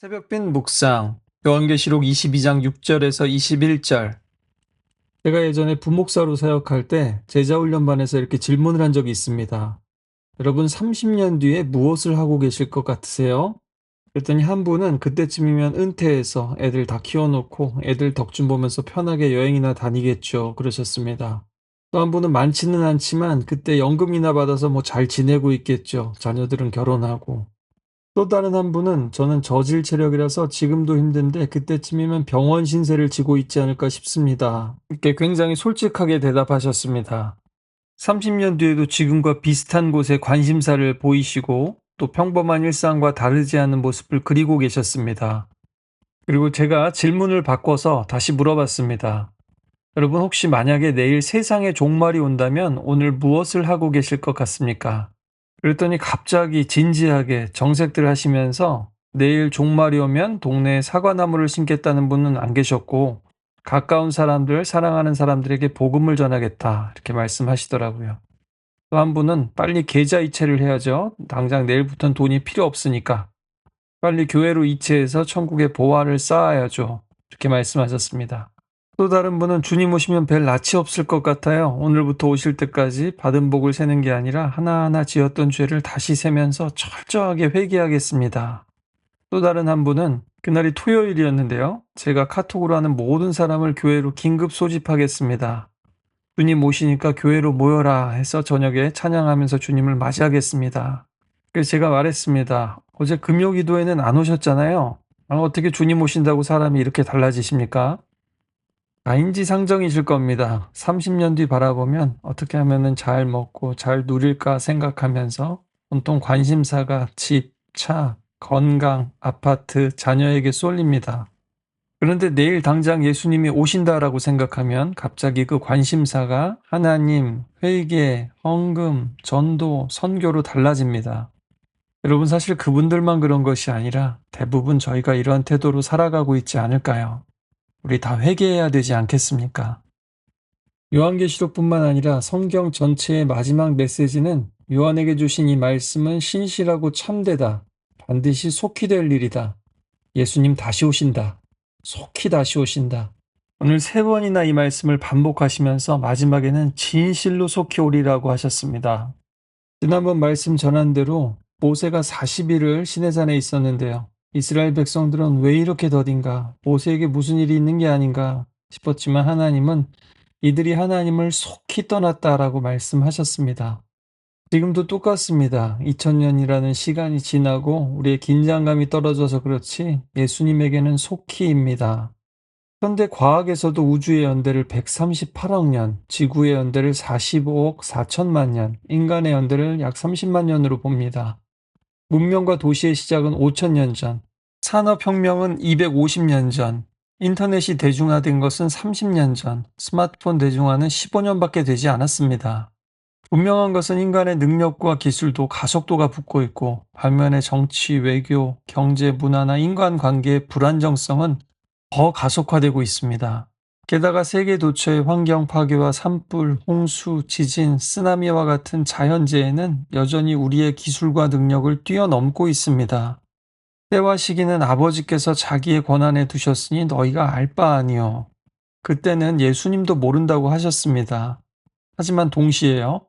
새벽빛 묵상, 요한계시록 22장 6절에서 21절. 제가 예전에 부목사로 사역할 때 제자훈련반에서 이렇게 질문을 한 적이 있습니다. 여러분 30년 뒤에 무엇을 하고 계실 것 같으세요? 그랬더니 한 분은 그때쯤이면 은퇴해서 애들 다 키워놓고 애들 덕 좀 보면서 편하게 여행이나 다니겠죠. 그러셨습니다. 또 한 분은 많지는 않지만 그때 연금이나 받아서 뭐 잘 지내고 있겠죠. 자녀들은 결혼하고. 또 다른 한 분은 저는 저질 체력이라서 지금도 힘든데 그때쯤이면 병원 신세를 지고 있지 않을까 싶습니다. 이렇게 굉장히 솔직하게 대답하셨습니다. 30년 뒤에도 지금과 비슷한 곳에 관심사를 보이시고 또 평범한 일상과 다르지 않은 모습을 그리고 계셨습니다. 그리고 제가 질문을 바꿔서 다시 물어봤습니다. 여러분 혹시 만약에 내일 세상에 종말이 온다면 오늘 무엇을 하고 계실 것 같습니까? 그랬더니 갑자기 진지하게 정색들 하시면서 내일 종말이 오면 동네에 사과나무를 심겠다는 분은 안 계셨고 가까운 사람들, 사랑하는 사람들에게 복음을 전하겠다 이렇게 말씀하시더라고요. 또 한 분은 빨리 계좌 이체를 해야죠. 당장 내일부터는 돈이 필요 없으니까 빨리 교회로 이체해서 천국의 보화를 쌓아야죠. 이렇게 말씀하셨습니다. 또 다른 분은 주님 오시면 별 낯이 없을 것 같아요. 오늘부터 오실 때까지 받은 복을 세는 게 아니라 하나하나 지었던 죄를 다시 세면서 철저하게 회개하겠습니다. 또 다른 한 분은 그날이 토요일이었는데요. 제가 카톡으로 하는 모든 사람을 교회로 긴급 소집하겠습니다. 주님 오시니까 교회로 모여라 해서 저녁에 찬양하면서 주님을 맞이하겠습니다. 그래서 제가 말했습니다. 어제 금요 기도회는 안 오셨잖아요. 어떻게 주님 오신다고 사람이 이렇게 달라지십니까? 인지상정이실 겁니다. 30년 뒤 바라보면 어떻게 하면은 잘 먹고 잘 누릴까 생각하면서 온통 관심사가 집, 차, 건강, 아파트, 자녀에게 쏠립니다. 그런데 내일 당장 예수님이 오신다라고 생각하면 갑자기 그 관심사가 하나님, 회개, 헌금, 전도, 선교로 달라집니다. 여러분 사실 그분들만 그런 것이 아니라 대부분 저희가 이러한 태도로 살아가고 있지 않을까요? 우리 다 회개해야 되지 않겠습니까? 요한계시록뿐만 아니라 성경 전체의 마지막 메시지는 요한에게 주신 이 말씀은 신실하고 참되다. 반드시 속히 될 일이다. 예수님 다시 오신다. 속히 다시 오신다. 오늘 세 번이나 이 말씀을 반복하시면서 마지막에는 진실로 속히 오리라고 하셨습니다. 지난번 말씀 전한 대로 모세가 40일을 시내산에 있었는데요. 이스라엘 백성들은 왜 이렇게 더딘가? 모세에게 무슨 일이 있는 게 아닌가 싶었지만 하나님은 이들이 하나님을 속히 떠났다라고 말씀하셨습니다. 지금도 똑같습니다. 2000년이라는 시간이 지나고 우리의 긴장감이 떨어져서 그렇지 예수님에게는 속히입니다. 현대 과학에서도 우주의 연대를 138억 년, 지구의 연대를 45억 4천만 년, 인간의 연대를 약 30만 년으로 봅니다. 문명과 도시의 시작은 5천년 전, 산업혁명은 250년 전, 인터넷이 대중화된 것은 30년 전, 스마트폰 대중화는 15년밖에 되지 않았습니다. 분명한 것은 인간의 능력과 기술도 가속도가 붙고 있고 반면에 정치, 외교, 경제, 문화나 인간관계의 불안정성은 더 가속화되고 있습니다. 게다가 세계 도처의 환경 파괴와 산불, 홍수, 지진, 쓰나미와 같은 자연재해는 여전히 우리의 기술과 능력을 뛰어넘고 있습니다. 때와 시기는 아버지께서 자기의 권한에 두셨으니 너희가 알 바 아니요. 그때는 예수님도 모른다고 하셨습니다. 하지만 동시에요.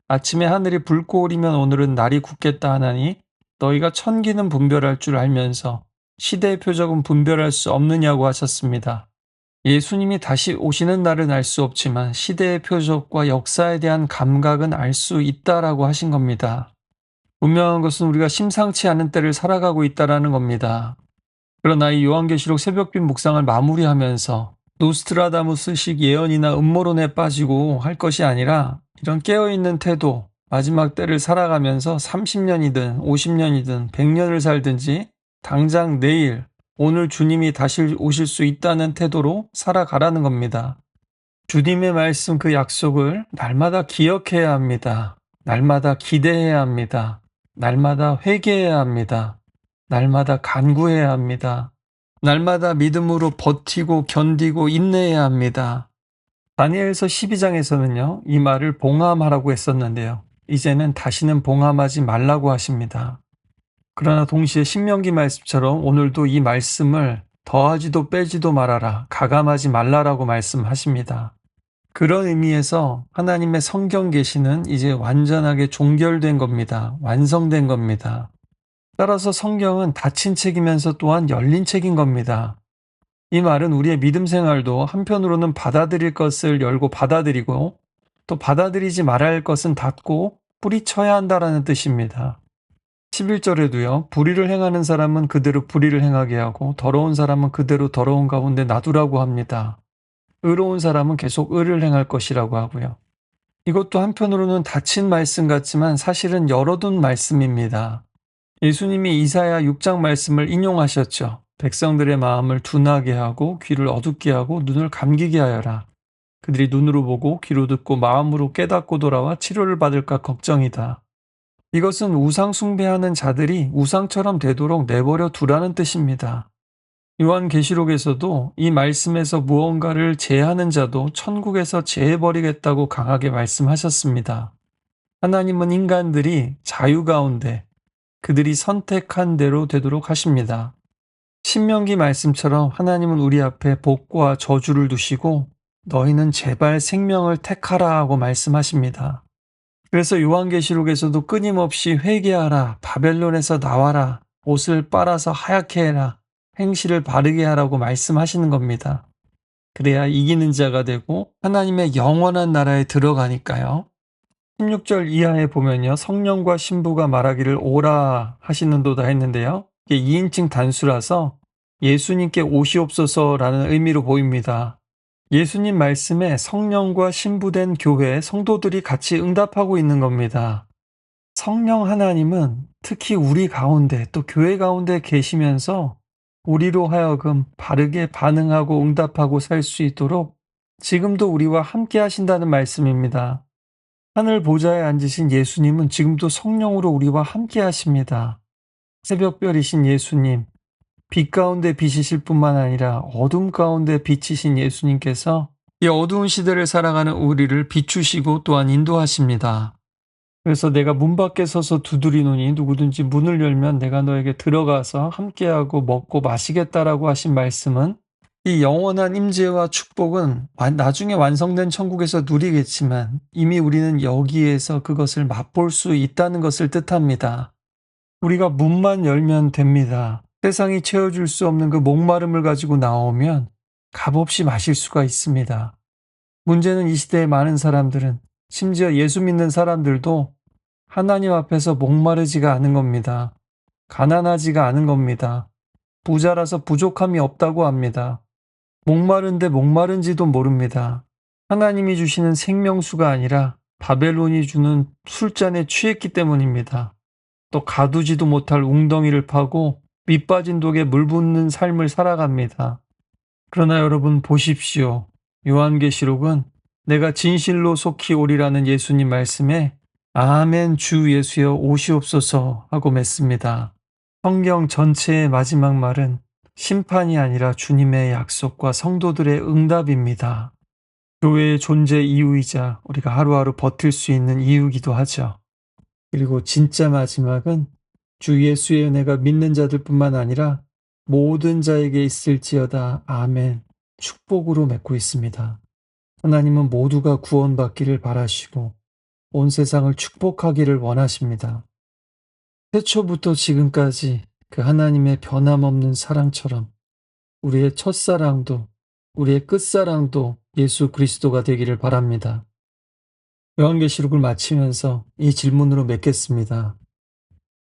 아침에 하늘이 붉고 오리면 오늘은 날이 굳겠다 하나니 너희가 천기는 분별할 줄 알면서 시대의 표적은 분별할 수 없느냐고 하셨습니다. 예수님이 다시 오시는 날은 알 수 없지만 시대의 표적과 역사에 대한 감각은 알 수 있다라고 하신 겁니다. 분명한 것은 우리가 심상치 않은 때를 살아가고 있다라는 겁니다. 그러나 이 요한계시록 새벽빛 묵상을 마무리하면서 노스트라다무스식 예언이나 음모론에 빠지고 할 것이 아니라 이런 깨어있는 태도, 마지막 때를 살아가면서 30년이든 50년이든 100년을 살든지 당장 내일, 오늘 주님이 다시 오실 수 있다는 태도로 살아가라는 겁니다. 주님의 말씀 그 약속을 날마다 기억해야 합니다. 날마다 기대해야 합니다. 날마다 회개해야 합니다. 날마다 간구해야 합니다. 날마다 믿음으로 버티고 견디고 인내해야 합니다. 다니엘서 12장에서는요, 이 말을 봉함하라고 했었는데요. 이제는 다시는 봉함하지 말라고 하십니다. 그러나 동시에 신명기 말씀처럼 오늘도 이 말씀을 더하지도 빼지도 말아라, 가감하지 말라라고 말씀하십니다. 그런 의미에서 하나님의 성경 계시는 이제 완전하게 종결된 겁니다. 완성된 겁니다. 따라서 성경은 닫힌 책이면서 또한 열린 책인 겁니다. 이 말은 우리의 믿음 생활도 한편으로는 받아들일 것을 열고 받아들이고 또 받아들이지 말아야 할 것은 닫고 뿌리쳐야 한다라는 뜻입니다. 11절에도요. 불의를 행하는 사람은 그대로 불의를 행하게 하고 더러운 사람은 그대로 더러운 가운데 놔두라고 합니다. 의로운 사람은 계속 의를 행할 것이라고 하고요. 이것도 한편으로는 닫힌 말씀 같지만 사실은 열어둔 말씀입니다. 예수님이 이사야 6장 말씀을 인용하셨죠. 백성들의 마음을 둔하게 하고 귀를 어둡게 하고 눈을 감기게 하여라. 그들이 눈으로 보고 귀로 듣고 마음으로 깨닫고 돌아와 치료를 받을까 걱정이다. 이것은 우상 숭배하는 자들이 우상처럼 되도록 내버려 두라는 뜻입니다. 요한계시록에서도 이 말씀에서 무언가를 제하는 자도 천국에서 제해버리겠다고 강하게 말씀하셨습니다. 하나님은 인간들이 자유 가운데 그들이 선택한 대로 되도록 하십니다. 신명기 말씀처럼 하나님은 우리 앞에 복과 저주를 두시고 너희는 제발 생명을 택하라 하고 말씀하십니다. 그래서 요한계시록에서도 끊임없이 회개하라, 바벨론에서 나와라, 옷을 빨아서 하얗게 해라, 행실을 바르게 하라고 말씀하시는 겁니다. 그래야 이기는 자가 되고 하나님의 영원한 나라에 들어가니까요. 16절 이하에 보면요. 성령과 신부가 말하기를 오라 하시는도다 했는데요. 이게 2인칭 단수라서 예수님께 오시옵소서라는 의미로 보입니다. 예수님 말씀에 성령과 신부된 교회 성도들이 같이 응답하고 있는 겁니다. 성령 하나님은 특히 우리 가운데 또 교회 가운데 계시면서 우리로 하여금 바르게 반응하고 응답하고 살 수 있도록 지금도 우리와 함께 하신다는 말씀입니다. 하늘 보좌에 앉으신 예수님은 지금도 성령으로 우리와 함께 하십니다. 새벽별이신 예수님, 빛 가운데 빛이실 뿐만 아니라 어둠 가운데 빛이신 예수님께서 이 어두운 시대를 살아가는 우리를 비추시고 또한 인도하십니다. 그래서 내가 문 밖에 서서 두드리노니 누구든지 문을 열면 내가 너에게 들어가서 함께하고 먹고 마시겠다라고 하신 말씀은 이 영원한 임재와 축복은 나중에 완성된 천국에서 누리겠지만 이미 우리는 여기에서 그것을 맛볼 수 있다는 것을 뜻합니다. 우리가 문만 열면 됩니다. 세상이 채워줄 수 없는 그 목마름을 가지고 나오면 값없이 마실 수가 있습니다. 문제는 이 시대의 많은 사람들은 심지어 예수 믿는 사람들도 하나님 앞에서 목마르지가 않은 겁니다. 가난하지가 않은 겁니다. 부자라서 부족함이 없다고 합니다. 목마른데 목마른지도 모릅니다. 하나님이 주시는 생명수가 아니라 바벨론이 주는 술잔에 취했기 때문입니다. 또 가두지도 못할 웅덩이를 파고 밑빠진 독에 물 붓는 삶을 살아갑니다. 그러나 여러분 보십시오. 요한계시록은 내가 진실로 속히 오리라는 예수님 말씀에 아멘 주 예수여 오시옵소서 하고 맺습니다. 성경 전체의 마지막 말은 심판이 아니라 주님의 약속과 성도들의 응답입니다. 교회의 존재 이유이자 우리가 하루하루 버틸 수 있는 이유이기도 하죠. 그리고 진짜 마지막은 주 예수의 은혜가 믿는 자들 뿐만 아니라 모든 자에게 있을지어다 아멘 축복으로 맺고 있습니다. 하나님은 모두가 구원받기를 바라시고 온 세상을 축복하기를 원하십니다. 태초부터 지금까지 그 하나님의 변함없는 사랑처럼 우리의 첫사랑도 우리의 끝사랑도 예수 그리스도가 되기를 바랍니다. 요한계시록을 마치면서 이 질문으로 맺겠습니다.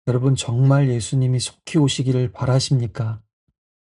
여러분 정말 예수님이 속히 오시기를 바라십니까?